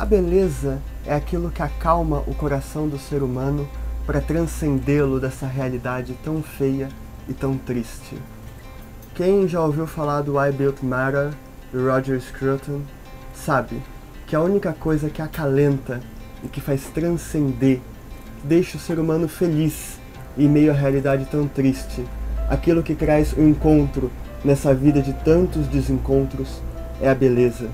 beleza é aquilo que acalma o coração do ser humano para transcendê-lo dessa realidade tão feia e tão triste. Quem já ouviu falar do I Built Matter, do Roger Scruton, sabe que a única coisa que acalenta e que faz transcender, que deixa o ser humano feliz em meio à realidade tão triste, aquilo que traz o encontro nessa vida de tantos desencontros, é a beleza.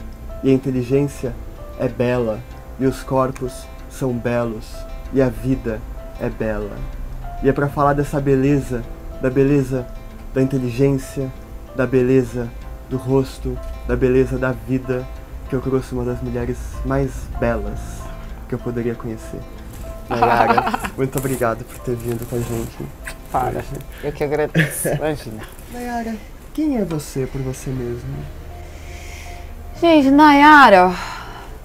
E a inteligência é bela, e os corpos são belos, e a vida é bela. E é para falar dessa beleza, da beleza da inteligência, da beleza do rosto, da beleza da vida, que eu trouxe uma das mulheres mais belas que eu poderia conhecer. Nayara, muito obrigado por ter vindo com a gente. Para, eu que agradeço, imagina. Nayara, quem é você por você mesmo? Gente, Nayara,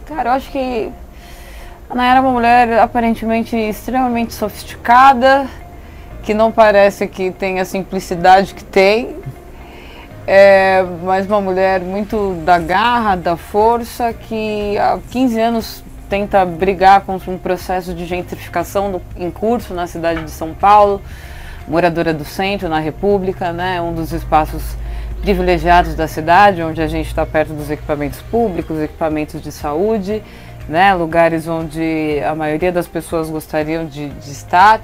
cara, eu acho que a Nayara é uma mulher aparentemente extremamente sofisticada, que não parece que tem a simplicidade que tem, mas uma mulher muito da garra, da força, que há 15 anos tenta brigar contra um processo de gentrificação em curso na cidade de São Paulo, moradora do centro, na República, né, um dos espaços privilegiados da cidade, onde a gente está perto dos equipamentos públicos, equipamentos de saúde, né, lugares onde a maioria das pessoas gostariam de estar.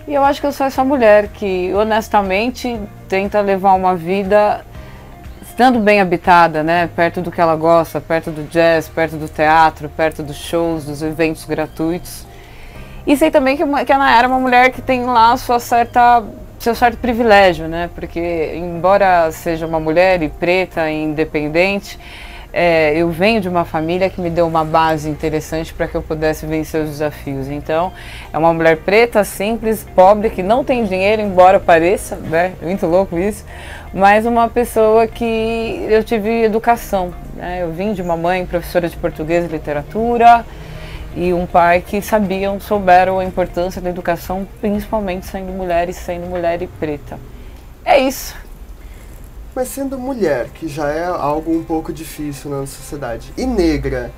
E eu acho que eu sou essa mulher que, honestamente, tenta levar uma vida estando bem habitada, né, perto do que ela gosta, perto do jazz, perto do teatro, perto dos shows, dos eventos gratuitos. E sei também que a Nayara é uma mulher que tem lá seu certo privilégio, né, porque embora seja uma mulher e preta e independente, eu venho de uma família que me deu uma base interessante para que eu pudesse vencer os desafios. Então, é uma mulher preta, simples, pobre, que não tem dinheiro, embora pareça, né? É muito louco isso, mas uma pessoa que eu tive educação, né? Eu vim de uma mãe professora de português e literatura e um pai que souberam a importância da educação, principalmente sendo mulher e preta. É isso. Mas sendo mulher, que já é algo um pouco difícil na nossa sociedade, e negra,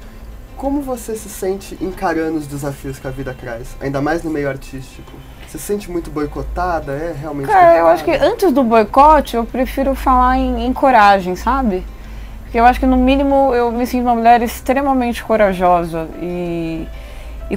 como você se sente encarando os desafios que a vida traz? Ainda mais no meio artístico. Você se sente muito boicotada? É realmente... Cara, eu acho que antes do boicote, eu prefiro falar em coragem, sabe? Porque eu acho que no mínimo eu me sinto uma mulher extremamente corajosa. E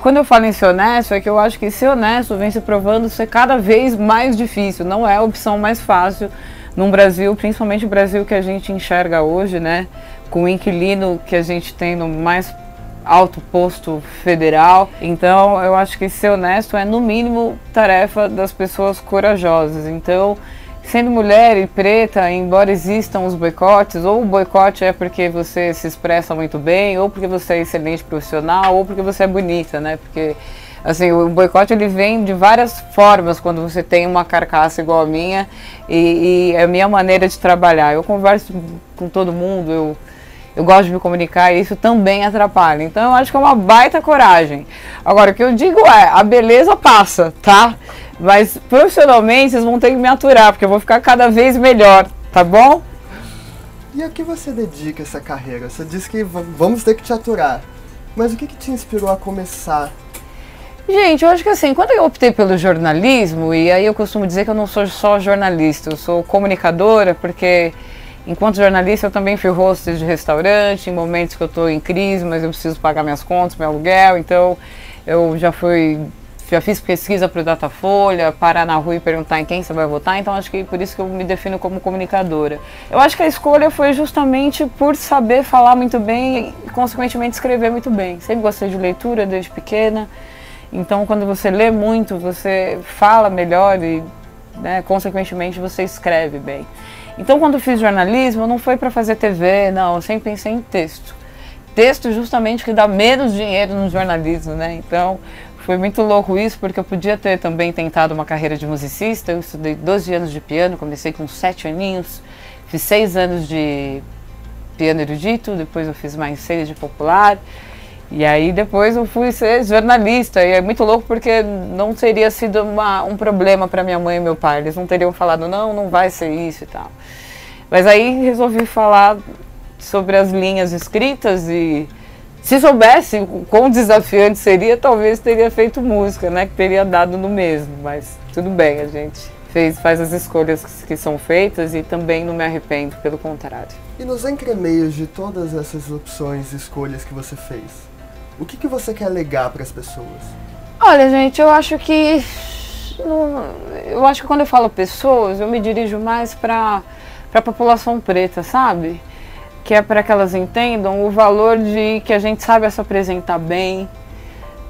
quando eu falo em ser honesto, é que eu acho que ser honesto vem se provando ser cada vez mais difícil. Não é a opção mais fácil num Brasil, principalmente o Brasil que a gente enxerga hoje, né, com o inquilino que a gente tem no mais alto posto federal. Então, eu acho que ser honesto é, no mínimo, tarefa das pessoas corajosas. Então, sendo mulher e preta, embora existam os boicotes, ou o boicote é porque você se expressa muito bem, ou porque você é excelente profissional, ou porque você é bonita, né, porque... Assim, o boicote ele vem de várias formas quando você tem uma carcaça igual a minha e é a minha maneira de trabalhar. Eu converso com todo mundo, eu gosto de me comunicar e isso também atrapalha. Então eu acho que é uma baita coragem. Agora, o que eu digo a beleza passa, tá? Mas profissionalmente vocês vão ter que me aturar, porque eu vou ficar cada vez melhor, tá bom? E a que você dedica essa carreira? Você disse que vamos ter que te aturar. Mas o que te inspirou a começar? Gente, eu acho que assim, quando eu optei pelo jornalismo, e aí eu costumo dizer que eu não sou só jornalista, eu sou comunicadora, porque enquanto jornalista eu também fui hostess de restaurante, em momentos que eu estou em crise, mas eu preciso pagar minhas contas, meu aluguel, então eu já fiz pesquisa para o Datafolha, parar na rua e perguntar em quem você vai votar, então acho que por isso que eu me defino como comunicadora. Eu acho que a escolha foi justamente por saber falar muito bem e, consequentemente, escrever muito bem. Sempre gostei de leitura desde pequena. Então, quando você lê muito, você fala melhor e, né, consequentemente, você escreve bem. Então, quando eu fiz jornalismo, não foi para fazer TV, não, eu sempre pensei em texto. Texto justamente que dá menos dinheiro no jornalismo, né? Então, foi muito louco isso, porque eu podia ter também tentado uma carreira de musicista. Eu estudei 12 anos de piano, comecei com 7 aninhos, fiz 6 anos de piano erudito, depois eu fiz mais 6 de popular. E aí depois eu fui ser jornalista, e é muito louco porque não teria sido um problema para minha mãe e meu pai, eles não teriam falado, não vai ser isso e tal. Mas aí resolvi falar sobre as linhas escritas e se soubesse o quão desafiante seria, talvez teria feito música, né? Que teria dado no mesmo, mas tudo bem, a gente faz as escolhas que são feitas e também não me arrependo, pelo contrário. E nos entremeios de todas essas opções e escolhas que você fez, o que você quer legar para as pessoas? Olha, gente, eu acho que quando eu falo pessoas, eu me dirijo mais para a população preta, sabe? Que é para que elas entendam o valor de que a gente sabe se apresentar bem.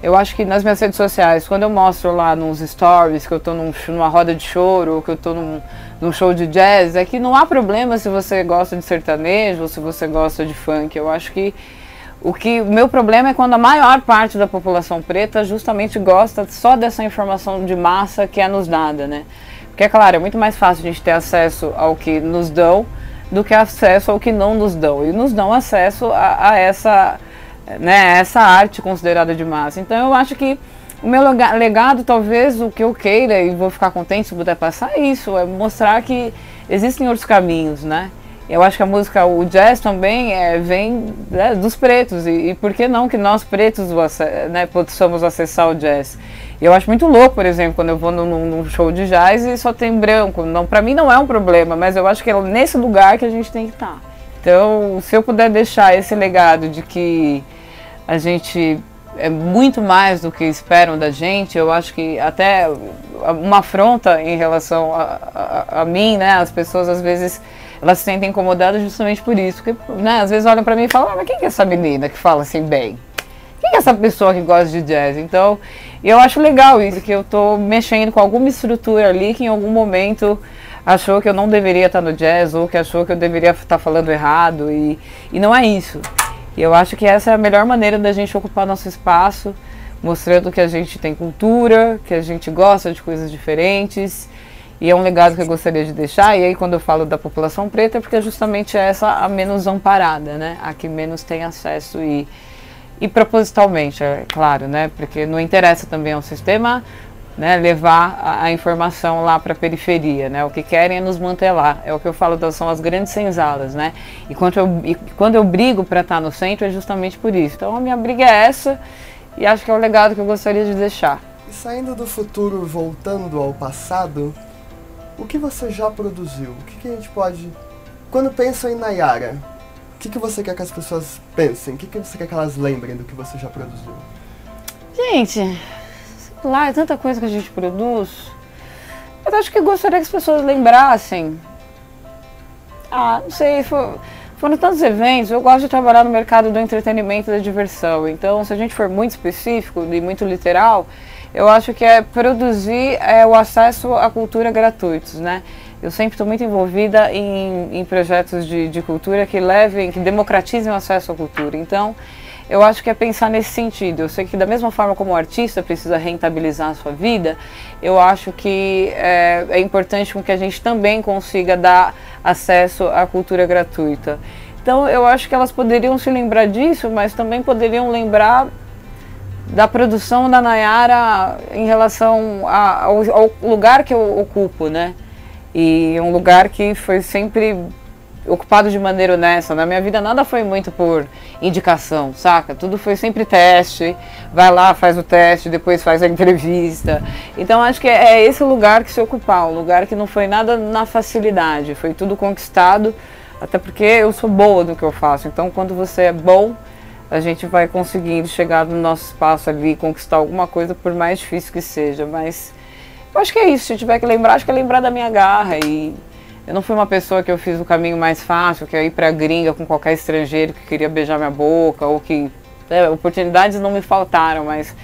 Eu acho que nas minhas redes sociais, quando eu mostro lá nos stories que eu tô numa roda de choro, ou que eu tô num show de jazz, é que não há problema se você gosta de sertanejo ou se você gosta de funk. Eu acho que o meu problema é quando a maior parte da população preta justamente gosta só dessa informação de massa que é nos dada, né? Porque, é claro, é muito mais fácil a gente ter acesso ao que nos dão do que acesso ao que não nos dão. E nos dão acesso a essa, né, essa arte considerada de massa. Então eu acho que o meu legado, talvez, o que eu queira, e vou ficar contente se puder passar, é isso, é mostrar que existem outros caminhos, né? Eu acho que a música, o jazz também vem, né, dos pretos, e por que não que nós pretos, né, possamos acessar o jazz? Eu acho muito louco, por exemplo, quando eu vou num show de jazz e só tem branco. Não, para mim não é um problema, mas eu acho que é nesse lugar que a gente tem que estar. Então, se eu puder deixar esse legado de que a gente é muito mais do que esperam da gente, eu acho que até uma afronta em relação a mim, né? As pessoas às vezes elas se sentem incomodadas justamente por isso, porque, né, às vezes olham para mim e falam, mas quem que é essa menina que fala assim bem? Quem é essa pessoa que gosta de jazz? Então, eu acho legal isso, que eu estou mexendo com alguma estrutura ali que em algum momento achou que eu não deveria estar no jazz ou que achou que eu deveria estar falando errado, e não é isso. E eu acho que essa é a melhor maneira da gente ocupar nosso espaço, mostrando que a gente tem cultura, que a gente gosta de coisas diferentes, e é um legado que eu gostaria de deixar. E aí quando eu falo da população preta é porque é justamente essa a menos amparada, né? A que menos tem acesso e propositalmente, é claro, né? Porque não interessa também ao sistema, né, levar a informação lá para a periferia, né? O que querem é nos manter lá. É o que eu falo, são as grandes senzalas, né? E quando eu brigo para estar no centro é justamente por isso. Então a minha briga é essa, e acho que é o legado que eu gostaria de deixar. E saindo do futuro, voltando ao passado, o que você já produziu? O que a gente pode... Quando pensam em Nayara, o que você quer que as pessoas pensem? O que você quer que elas lembrem do que você já produziu? Gente, sei lá, é tanta coisa que a gente produz. Eu acho que eu gostaria que as pessoas lembrassem. Não sei, foram tantos eventos. Eu gosto de trabalhar no mercado do entretenimento e da diversão. Então, se a gente for muito específico e muito literal, eu acho que é produzir o acesso à cultura gratuitos, né? Eu sempre estou muito envolvida em projetos de cultura que democratizem o acesso à cultura. Então, eu acho que é pensar nesse sentido. Eu sei que da mesma forma como o artista precisa rentabilizar a sua vida, eu acho que é importante que a gente também consiga dar acesso à cultura gratuita. Então, eu acho que elas poderiam se lembrar disso, mas também poderiam lembrar da produção da Nayara em relação ao lugar que eu ocupo, né? E um lugar que foi sempre ocupado de maneira honesta. Na minha vida nada foi muito por indicação, saca? Tudo foi sempre teste, vai lá, faz o teste, depois faz a entrevista. Então acho que é esse lugar que se ocupar, um lugar que não foi nada na facilidade, foi tudo conquistado, até porque eu sou boa no que eu faço. Então quando você é bom, a gente vai conseguindo chegar no nosso espaço ali, conquistar alguma coisa, por mais difícil que seja. Mas eu acho que é isso, se eu tiver que lembrar, acho que é lembrar da minha garra. E eu não fui uma pessoa que eu fiz o caminho mais fácil, que é ir pra gringa com qualquer estrangeiro que queria beijar minha boca, ou que... oportunidades não me faltaram, mas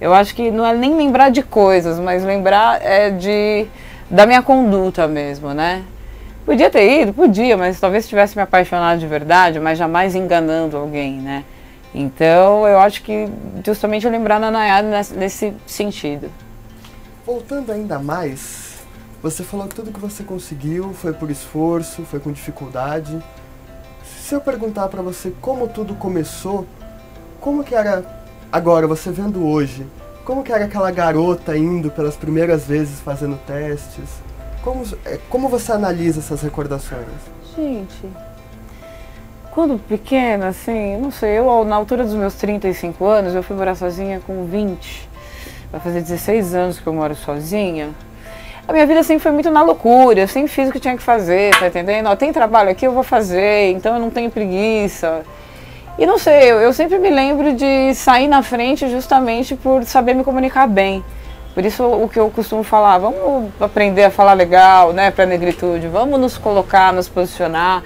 eu acho que não é nem lembrar de coisas, mas lembrar da minha conduta mesmo, né? Podia ter ido, podia, mas talvez tivesse me apaixonado de verdade, mas jamais enganando alguém, né? Então, eu acho que justamente eu lembrar da Nayara nesse sentido. Voltando ainda mais, você falou que tudo que você conseguiu foi por esforço, foi com dificuldade. Se eu perguntar pra você como tudo começou, como que era agora, você vendo hoje, como que era aquela garota indo pelas primeiras vezes fazendo testes? Como você analisa essas recordações? Gente, quando pequena, assim, não sei, eu na altura dos meus 35 anos, eu fui morar sozinha com 20. Vai fazer 16 anos que eu moro sozinha. A minha vida sempre foi muito na loucura, eu sempre fiz o que tinha que fazer, tá entendendo? Ó, tem trabalho aqui, eu vou fazer, então eu não tenho preguiça. E não sei, eu sempre me lembro de sair na frente justamente por saber me comunicar bem. Por isso o que eu costumo falar, vamos aprender a falar legal, né, pra negritude, vamos nos colocar, nos posicionar.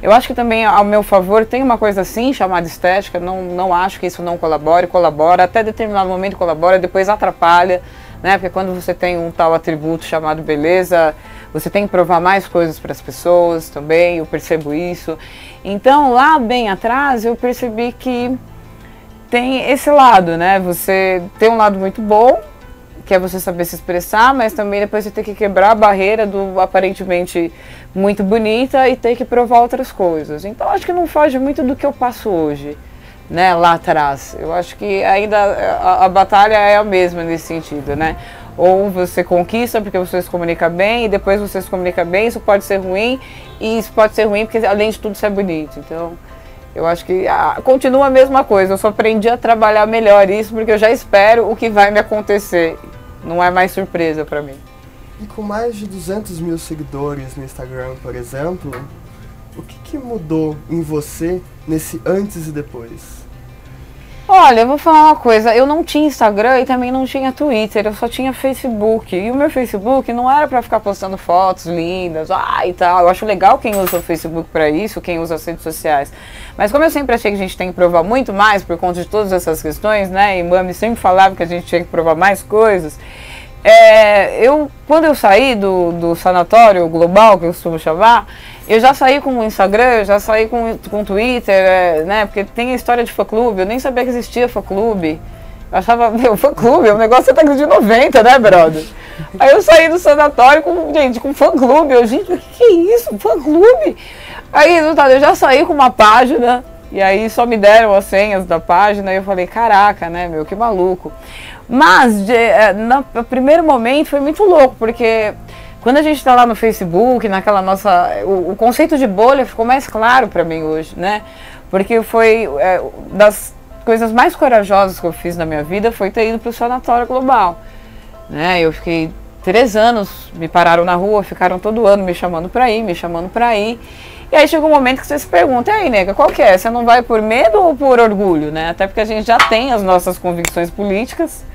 Eu acho que também, ao meu favor, tem uma coisa assim, chamada estética, não acho que isso não colabora, até determinado momento colabora, depois atrapalha, né, porque quando você tem um tal atributo chamado beleza, você tem que provar mais coisas para as pessoas também, eu percebo isso. Então, lá bem atrás, eu percebi que tem esse lado, né, você tem um lado muito bom, que é você saber se expressar, mas também depois você ter que quebrar a barreira do aparentemente muito bonita e ter que provar outras coisas. Então acho que não foge muito do que eu passo hoje, né, lá atrás. Eu acho que ainda a batalha é a mesma nesse sentido, né? Ou você conquista porque você se comunica bem e depois você se comunica bem, isso pode ser ruim, e isso pode ser ruim porque além de tudo isso é bonito. Então eu acho que continua a mesma coisa, eu só aprendi a trabalhar melhor isso porque eu já espero o que vai me acontecer. Não é mais surpresa pra mim. E com mais de 200 mil seguidores no Instagram, por exemplo, o que mudou em você nesse antes e depois? Olha, eu vou falar uma coisa, eu não tinha Instagram e também não tinha Twitter, eu só tinha Facebook. E o meu Facebook não era pra ficar postando fotos lindas, e tal. Eu acho legal quem usa o Facebook pra isso, quem usa as redes sociais. Mas como eu sempre achei que a gente tem que provar muito mais por conta de todas essas questões, né? E Mami sempre falava que a gente tinha que provar mais coisas. Quando eu saí do sanatório global, que eu costumo chamar, eu já saí com o Instagram, eu já saí com o Twitter, né? Porque tem a história de fã-clube, eu nem sabia que existia fã-clube. Eu achava, fã-clube é um negócio da década de 90, né, brother? Aí eu saí do sanatório com fã-clube. Gente, o que é isso? Fã-clube? Aí, resultado, eu já saí com uma página, e aí só me deram as senhas da página, e eu falei, caraca, né, que maluco. Mas, no primeiro momento, foi muito louco, porque quando a gente está lá no Facebook, naquela nossa... O conceito de bolha ficou mais claro para mim hoje, né? Porque foi das coisas mais corajosas que eu fiz na minha vida, foi ter ido para o sanatório global, né? Eu fiquei 3 anos, me pararam na rua, ficaram todo ano me chamando para ir. E aí chega um momento que você se pergunta, e aí, nega, qual que é? Você não vai por medo ou por orgulho, né? Até porque a gente já tem as nossas convicções políticas,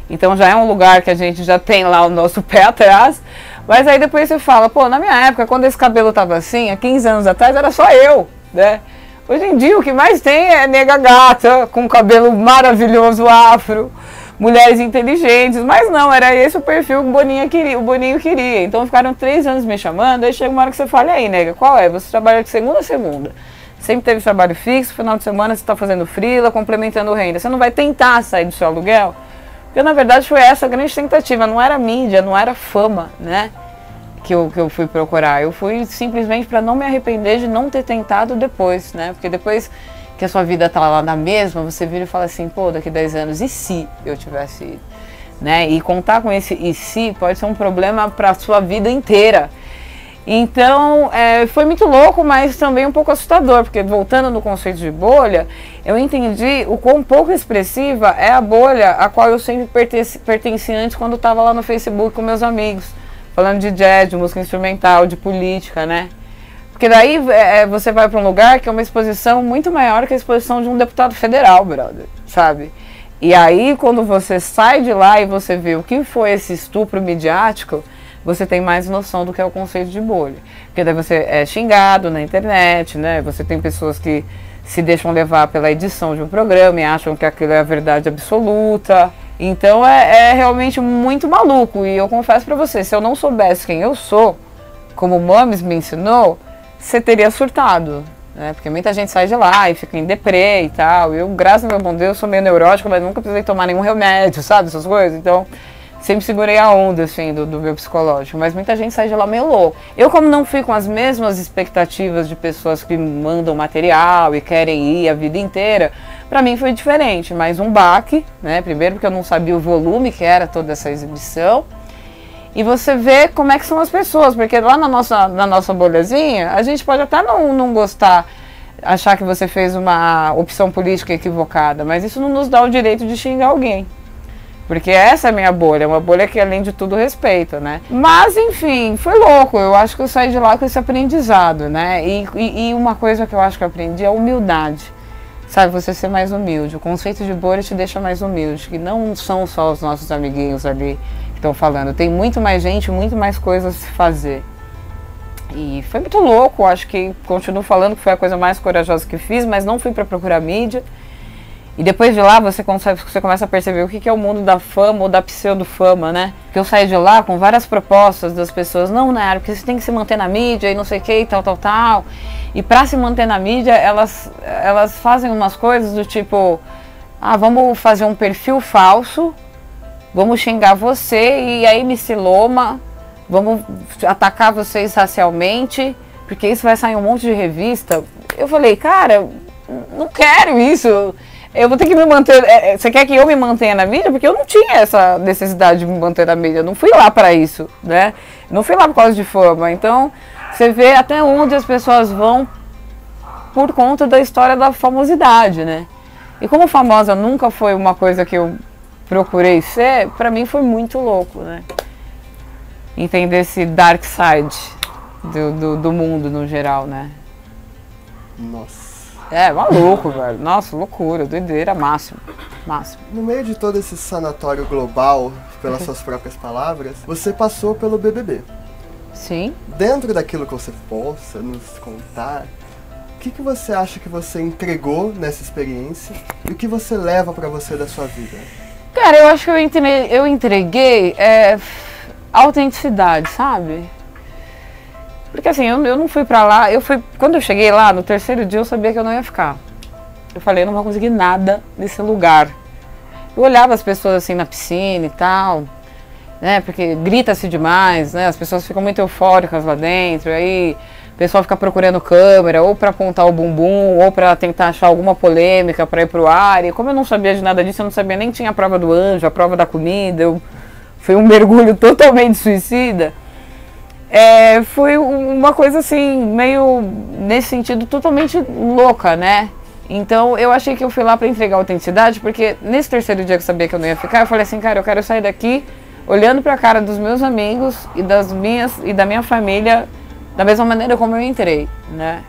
então já é um lugar que a gente já tem lá o nosso pé atrás. Mas aí depois você fala, pô, na minha época, quando esse cabelo tava assim, há 15 anos atrás, era só eu, né? Hoje em dia o que mais tem é nega gata, com cabelo maravilhoso afro, mulheres inteligentes, mas não, era esse o perfil que o Boninho queria. Então ficaram 3 anos me chamando, aí chega uma hora que você fala, e aí, nega, qual é? Você trabalha de segunda a segunda. Sempre teve trabalho fixo, final de semana você está fazendo freela, complementando renda. Você não vai tentar sair do seu aluguel? Porque na verdade foi essa a grande tentativa, não era mídia, não era fama, né? Que eu fui procurar. Eu fui simplesmente para não me arrepender de não ter tentado depois, né? Porque depois que a sua vida tá lá na mesma, você vira e fala assim, pô, daqui 10 anos, e se eu tivesse ido? Né? E contar com esse e se pode ser um problema para a sua vida inteira. Então, foi muito louco, mas também um pouco assustador, porque voltando no conceito de bolha, eu entendi o quão pouco expressiva é a bolha a qual eu sempre pertenci antes quando estava lá no Facebook com meus amigos, falando de jazz, de música instrumental, de política, né? Porque daí você vai para um lugar que é uma exposição muito maior que a exposição de um deputado federal, brother, sabe? E aí, quando você sai de lá e você vê o que foi esse estupro midiático, você tem mais noção do que é o conceito de bolha. Porque daí você é xingado na internet, né? Você tem pessoas que se deixam levar pela edição de um programa e acham que aquilo é a verdade absoluta. Então é realmente muito maluco. E eu confesso pra você, se eu não soubesse quem eu sou, como o Mames me ensinou, você teria surtado, né? Porque muita gente sai de lá e fica em deprê e tal. Eu, graças ao meu bom Deus, sou meio neurótica, mas nunca precisei tomar nenhum remédio, sabe? Essas coisas. Então, sempre segurei a onda, assim, do meu psicológico. Mas muita gente sai de lá meio louco. Eu, como não fui com as mesmas expectativas de pessoas que mandam material e querem ir a vida inteira, pra mim foi diferente. Mas um baque, né? Primeiro porque eu não sabia o volume que era toda essa exibição. E você vê como é que são as pessoas. Porque lá na nossa bolhazinha, a gente pode até não gostar achar que você fez uma opção política equivocada, mas isso não nos dá o direito de xingar alguém. Porque essa é a minha bolha, uma bolha que além de tudo respeita, né? Mas enfim, foi louco, eu acho que eu saí de lá com esse aprendizado, né? E uma coisa que eu acho que eu aprendi é a humildade, sabe? Você ser mais humilde, o conceito de bolha te deixa mais humilde, que não são só os nossos amiguinhos ali que estão falando, tem muito mais gente, muito mais coisas a se fazer. E foi muito louco, acho que continuo falando que foi a coisa mais corajosa que fiz, mas não fui para procurar mídia. E depois de lá você começa a perceber o que é o mundo da fama ou da pseudo-fama, né? Porque eu saí de lá com várias propostas das pessoas, não, Nayara, porque você tem que se manter na mídia e não sei o que, tal, tal, tal. E para se manter na mídia, elas fazem umas coisas do tipo, ah, vamos fazer um perfil falso, vamos xingar você e aí MC Loma, vamos atacar vocês racialmente, porque isso vai sair um monte de revista. Eu falei, cara, não quero isso. Eu vou ter que me manter. Você quer que eu me mantenha na mídia? Porque eu não tinha essa necessidade de me manter na mídia. Eu não fui lá para isso, né? Não fui lá por causa de fama. Então, você vê até onde as pessoas vão por conta da história da famosidade, né? E como famosa nunca foi uma coisa que eu procurei ser, para mim foi muito louco, né? Entender esse dark side do mundo no geral, né? Nossa. É, maluco, velho. Nossa, loucura, doideira, máximo. Máximo. No meio de todo esse sanatório global, pelas suas próprias palavras, você passou pelo BBB. Sim. Dentro daquilo que você possa nos contar, o que você acha que você entregou nessa experiência e o que você leva pra você da sua vida? Cara, eu acho que eu entreguei autenticidade, sabe? Porque assim, eu não fui pra lá, quando eu cheguei lá, no terceiro dia eu sabia que eu não ia ficar. Eu falei, eu não vou conseguir nada nesse lugar. Eu olhava as pessoas assim na piscina e tal, né, porque grita-se demais, né, as pessoas ficam muito eufóricas lá dentro, aí o pessoal fica procurando câmera, ou pra apontar o bumbum, ou pra tentar achar alguma polêmica pra ir pro ar, e como eu não sabia de nada disso, eu não sabia nem que tinha a prova do anjo, a prova da comida, foi um mergulho totalmente suicida. Foi uma coisa assim, meio nesse sentido totalmente louca, né? Então eu achei que eu fui lá pra entregar autenticidade, porque nesse terceiro dia que eu sabia que eu não ia ficar, eu falei assim, cara, eu quero sair daqui olhando pra cara dos meus amigos e da minha família da mesma maneira como eu entrei, né?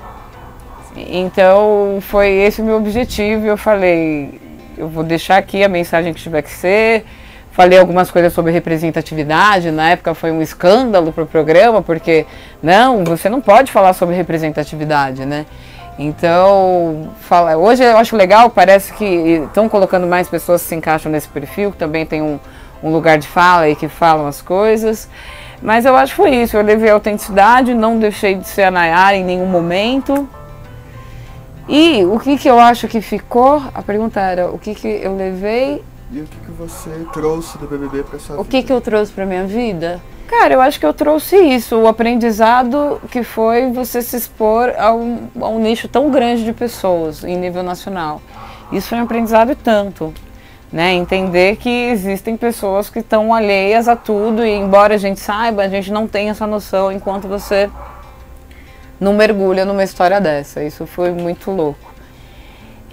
Então foi esse o meu objetivo. Eu falei, eu vou deixar aqui a mensagem que tiver que ser. Falei algumas coisas sobre representatividade, na época foi um escândalo para o programa, porque não, você não pode falar sobre representatividade, né? Então, hoje eu acho legal, parece que estão colocando mais pessoas que se encaixam nesse perfil, que também tem um lugar de fala e que falam as coisas, mas eu acho que foi isso, eu levei a autenticidade, não deixei de ser a Nayara em nenhum momento. E o que eu acho que ficou, a pergunta era, o que eu levei... E o que você trouxe do BBB para sua vida? O que eu trouxe para minha vida? Cara, eu acho que eu trouxe isso, o aprendizado que foi você se expor a um nicho tão grande de pessoas em nível nacional. Isso foi um aprendizado e tanto, né? Entender que existem pessoas que estão alheias a tudo e embora a gente saiba, a gente não tem essa noção enquanto você não mergulha numa história dessa. Isso foi muito louco.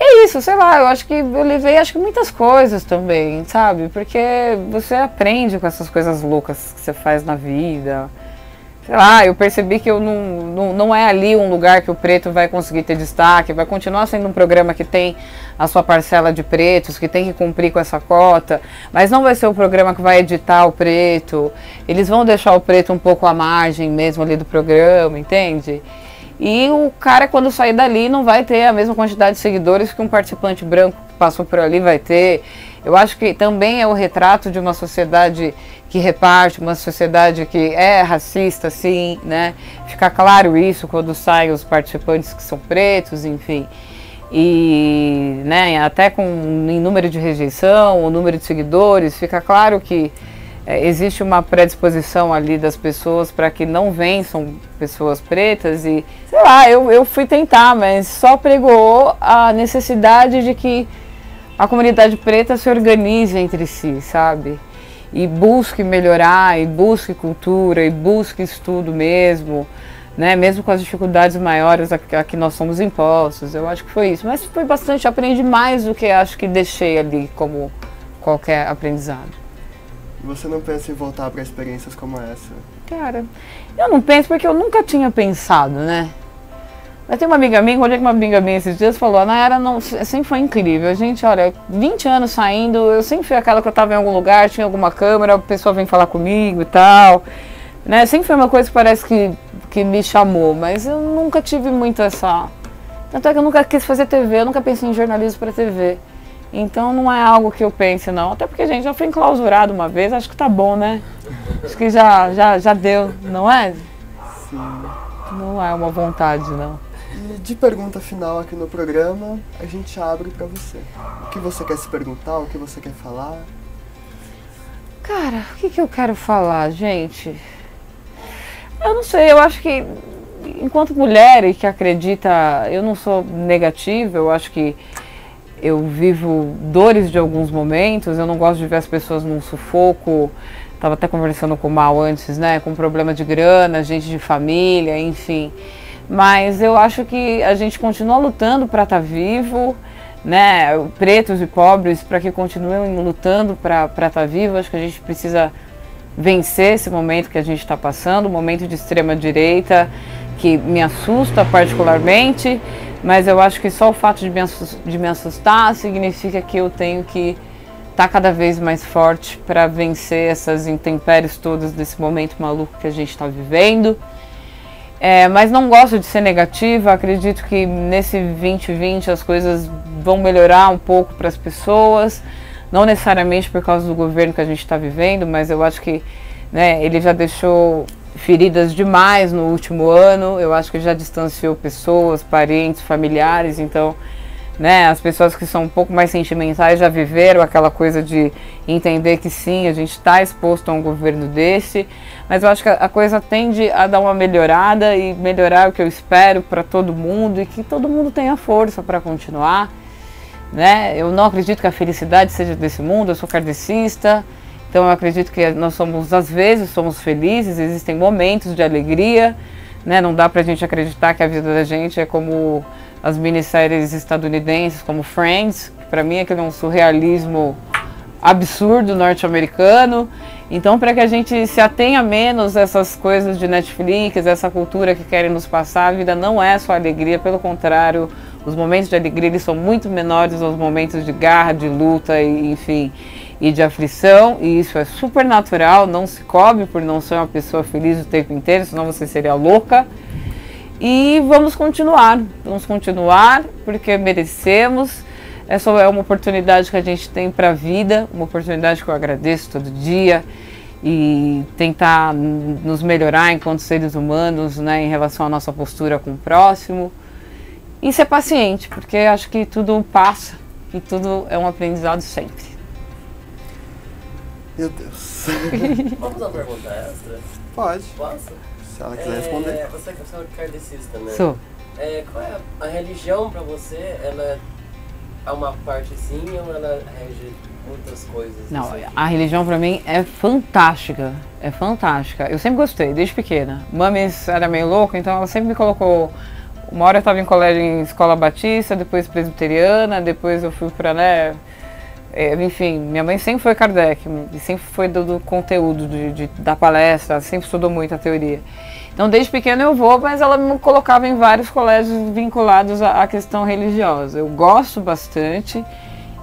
É isso, sei lá, eu acho que eu levei muitas coisas também, sabe? Porque você aprende com essas coisas loucas que você faz na vida. Sei lá, eu percebi que eu não é ali um lugar que o preto vai conseguir ter destaque, vai continuar sendo um programa que tem a sua parcela de pretos, que tem que cumprir com essa cota, mas não vai ser o programa que vai editar o preto, eles vão deixar o preto um pouco à margem mesmo ali do programa, entende? E o cara, quando sair dali, não vai ter a mesma quantidade de seguidores que um participante branco que passou por ali vai ter. Eu acho que também é o retrato de uma sociedade que reparte, uma sociedade que é racista, sim, né? Fica claro isso quando saem os participantes que são pretos, enfim. E, né, até em número de rejeição, o número de seguidores, fica claro que existe uma predisposição ali das pessoas para que não vençam pessoas pretas e, sei lá, eu fui tentar, mas só pregou a necessidade de que a comunidade preta se organize entre si, sabe? E busque melhorar, e busque cultura, e busque estudo mesmo, né? Mesmo com as dificuldades maiores a que nós somos impostos. Eu acho que foi isso. Mas foi bastante, aprendi mais do que acho que deixei ali como qualquer aprendizado. Você não pensa em voltar para experiências como essa? Cara, eu não penso porque eu nunca tinha pensado, né? Mas tem uma amiga minha, encontrei com uma amiga minha esses dias, falou, a Nayara não, sempre foi incrível. A gente, olha, 20 anos saindo, eu sempre fui aquela que eu estava em algum lugar, tinha alguma câmera, a pessoa vem falar comigo e tal. Né? Sempre foi uma coisa que parece que me chamou, mas eu nunca tive muito essa... Tanto é que eu nunca quis fazer TV, eu nunca pensei em jornalismo para TV. Então não é algo que eu pense, não. Até porque, gente, já fui enclausurado uma vez, acho que tá bom, né? Acho que já deu, não é? Sim. Não é uma vontade, não. E de pergunta final aqui no programa, a gente abre para você. O que você quer se perguntar, o que você quer falar? Cara, o que eu quero falar, gente? Eu não sei, eu acho que enquanto mulher e que acredita, eu não sou negativa, eu acho que eu vivo dores de alguns momentos, eu não gosto de ver as pessoas num sufoco. Estava até conversando com o Mal antes, né? Com problema de grana, gente de família, enfim. Mas eu acho que a gente continua lutando para estar vivo, né? Pretos e pobres, para que continuem lutando para estar vivo. Acho que a gente precisa vencer esse momento que a gente está passando, um momento de extrema direita que me assusta particularmente, mas eu acho que só o fato de me assustar significa que eu tenho que estar cada vez mais forte para vencer essas intempéries todas desse momento maluco que a gente está vivendo. Mas não gosto de ser negativa, acredito que nesse 2020 as coisas vão melhorar um pouco para as pessoas, não necessariamente por causa do governo que a gente está vivendo, mas eu acho que, né, ele já deixou feridas demais no último ano, eu acho que já distanciou pessoas, parentes, familiares, então, né, as pessoas que são um pouco mais sentimentais já viveram aquela coisa de entender que sim, a gente está exposto a um governo desse, mas eu acho que a coisa tende a dar uma melhorada e melhorar o que eu espero para todo mundo e que todo mundo tenha força para continuar, né? Eu não acredito que a felicidade seja desse mundo, eu sou kardecista, então eu acredito que nós somos, às vezes, somos felizes, existem momentos de alegria, né? Não dá pra gente acreditar que a vida da gente é como as minisséries estadunidenses, como Friends, que pra mim aquilo é um surrealismo absurdo norte-americano. Então, para que a gente se atenha menos a essas coisas de Netflix, essa cultura que querem nos passar, a vida não é só alegria, pelo contrário, os momentos de alegria eles são muito menores aos momentos de garra, de luta, e, enfim, e de aflição, e isso é super natural, não se cobre por não ser uma pessoa feliz o tempo inteiro, senão você seria louca. E vamos continuar porque merecemos. Essa é uma oportunidade que a gente tem para a vida, uma oportunidade que eu agradeço todo dia e tentar nos melhorar enquanto seres humanos, né, em relação à nossa postura com o próximo. E ser paciente, porque acho que tudo passa e tudo é um aprendizado sempre. Meu Deus. Vamos fazer uma pergunta extra? Pode. Posso? Se ela quiser responder. Você é kardecista, né? Sou. Qual é a religião pra você? Ela é uma parte sim ou ela rege outras coisas? Não, a religião pra mim é fantástica. É fantástica. Eu sempre gostei, desde pequena. Mames era meio louca, então ela sempre me colocou. Uma hora eu estava em colégio em escola batista, depois presbiteriana, depois eu fui para, né, enfim, minha mãe sempre foi Kardec, e sempre foi do conteúdo da palestra, sempre estudou muito a teoria. Então desde pequena eu vou, mas ela me colocava em vários colégios vinculados à questão religiosa. Eu gosto bastante,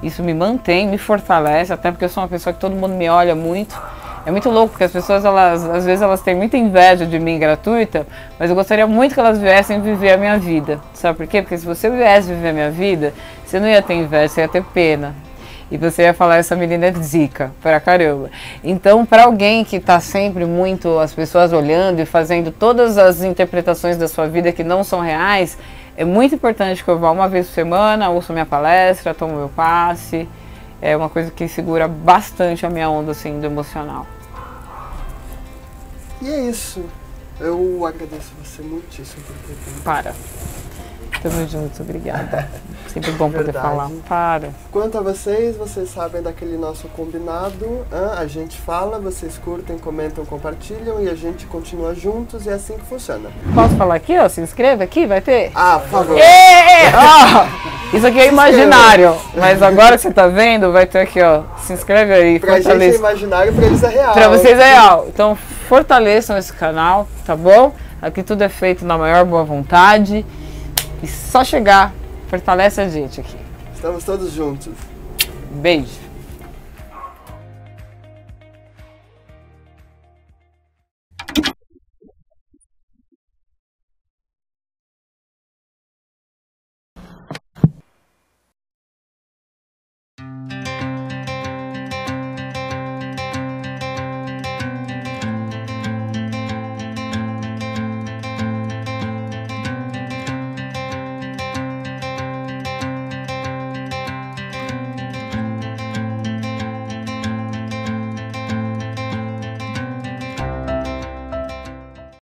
isso me mantém, me fortalece, até porque eu sou uma pessoa que todo mundo me olha muito. É muito louco, porque as pessoas, às vezes, elas têm muita inveja de mim gratuita, mas eu gostaria muito que elas viessem viver a minha vida. Sabe por quê? Porque se você viesse viver a minha vida, você não ia ter inveja, você ia ter pena. E você ia falar, essa menina é zica, pra caramba. Então, para alguém que está sempre muito, as pessoas olhando e fazendo todas as interpretações da sua vida que não são reais, é muito importante que eu vá uma vez por semana, ouço minha palestra, tomo meu passe. É uma coisa que segura bastante a minha onda, assim, do emocional. E é isso. Eu agradeço você muitíssimo por ter vindo. Para. Tamo junto, obrigada. Sempre bom poder Verdade. falar. Para. Quanto a vocês sabem daquele nosso combinado. A gente fala, vocês curtem, comentam, compartilham e a gente continua juntos e é assim que funciona. Posso falar aqui, ó? Se inscreva aqui, vai ter. Ah, por favor. Ó, isso aqui é imaginário, mas agora que você tá vendo, vai ter aqui, ó. Se inscreve aí, Pra gente é imaginário, pra eles é real. Pra vocês é real. Então fortaleçam esse canal, tá bom? Aqui tudo é feito na maior boa vontade. E só chegar, fortalece a gente aqui. Estamos todos juntos. Beijo.